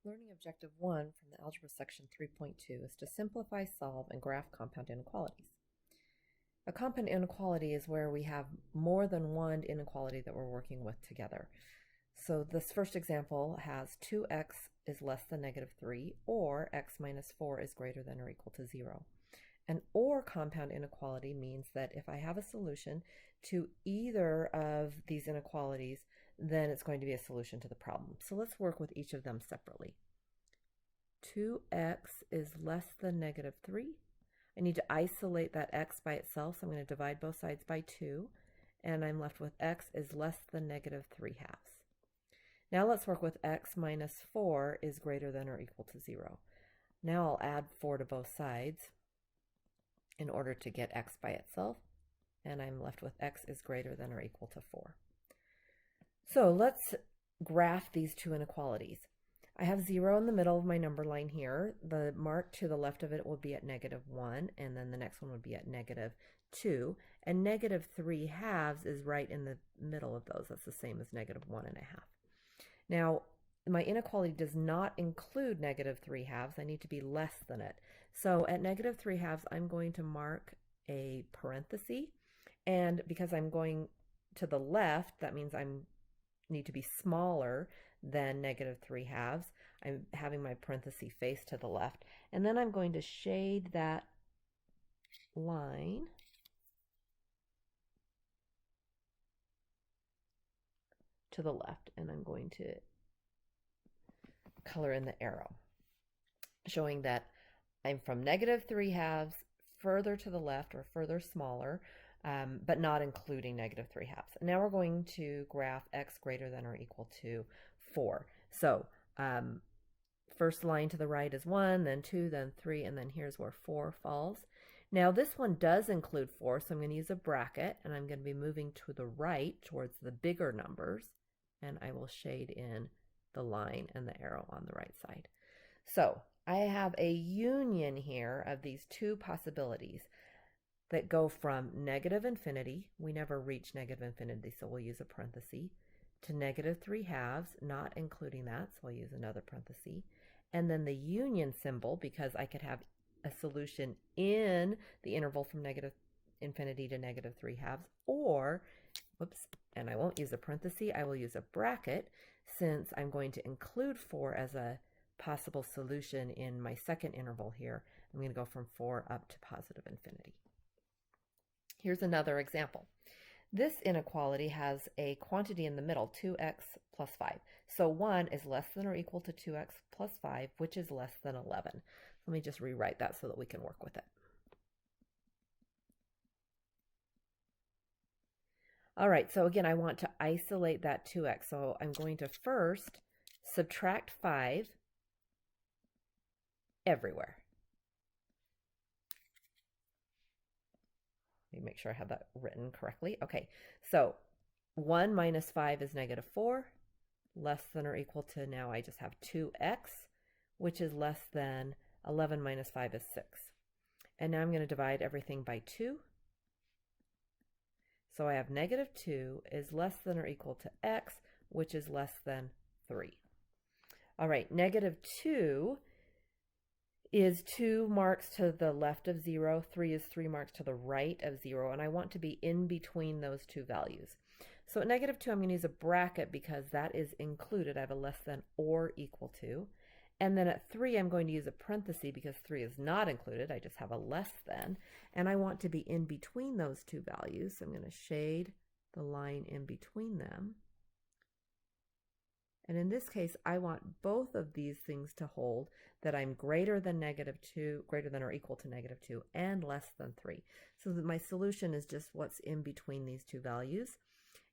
Learning Objective 1 from the Algebra section 3.2 is to simplify, solve, and graph compound inequalities. A compound inequality is where we have more than one inequality that we're working with together. So this first example has 2x is less than negative 3, or x minus 4 is greater than or equal to 0. An or compound inequality means that if I have a solution to either of these inequalities, then it's going to be a solution to the problem. So let's work with each of them separately. 2x is less than negative 3. I need to isolate that x by itself, so I'm going to divide both sides by 2, and I'm left with x is less than negative 3 halves. Now let's work with x minus 4 is greater than or equal to 0. Now I'll add 4 to both sides in order to get x by itself, and I'm left with x is greater than or equal to 4. So let's graph these two inequalities. I have 0 in the middle of my number line here. The mark to the left of it will be at negative 1, and then the next one would be at negative 2. And negative 3 halves is right in the middle of those. That's the same as negative 1 1/2. Now, my inequality does not include negative 3 halves. I need to be less than it. So at negative 3 halves, I'm going to mark a parenthesis. And because I'm going to the left, that means I need to be smaller than negative 3 halves. I'm having my parenthesis face to the left. And then I'm going to shade that line to the left, and I'm going to color in the arrow, showing that I'm from negative 3 halves further to the left, or further smaller, but not including negative 3 halves. Now we're going to graph x greater than or equal to 4. So first line to the right is 1, then 2, then 3, and then here's where 4 falls. Now this one does include 4, so I'm going to use a bracket, and I'm going to be moving to the right towards the bigger numbers, and I will shade in the line and the arrow on the right side. So I have a union here of these two possibilities that go from negative infinity, we never reach negative infinity, so we'll use a parenthesis, to negative 3 halves, not including that, so I'll use another parenthesis, and then the union symbol, because I could have a solution in the interval from negative infinity to negative 3 halves, or, whoops, and I won't use a parenthesis, I will use a bracket, since I'm going to include 4 as a possible solution in my second interval here. I'm going to go from 4 up to positive infinity. Here's another example. This inequality has a quantity in the middle, 2x plus 5. So 1 is less than or equal to 2x plus 5, which is less than 11. Let me just rewrite that so that we can work with it. All right, so again, I want to isolate that 2x. So I'm going to first subtract 5 everywhere. Let me make sure I have that written correctly. Okay, so 1 minus 5 is negative 4, less than or equal to, now I just have 2x, which is less than 11 minus 5 is 6. And now I'm going to divide everything by 2. So I have negative 2 is less than or equal to x, which is less than 3. All right, negative 2 is 2 marks to the left of 0, 3 is 3 marks to the right of 0, and I want to be in between those two values. So at negative 2, I'm going to use a bracket because that is included. I have a less than or equal to. And then at 3, I'm going to use a parenthesis because 3 is not included. I just have a less than. And I want to be in between those two values. So I'm going to shade the line in between them. And in this case, I want both of these things to hold, that I'm greater than negative 2, greater than or equal to negative 2, and less than 3. So that my solution is just what's in between these two values.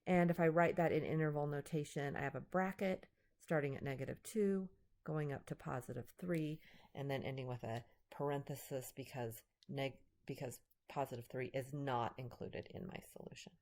And if I write that in interval notation, I have a bracket starting at negative 2, going up to positive 3, and then ending with a parenthesis because positive 3 is not included in my solution.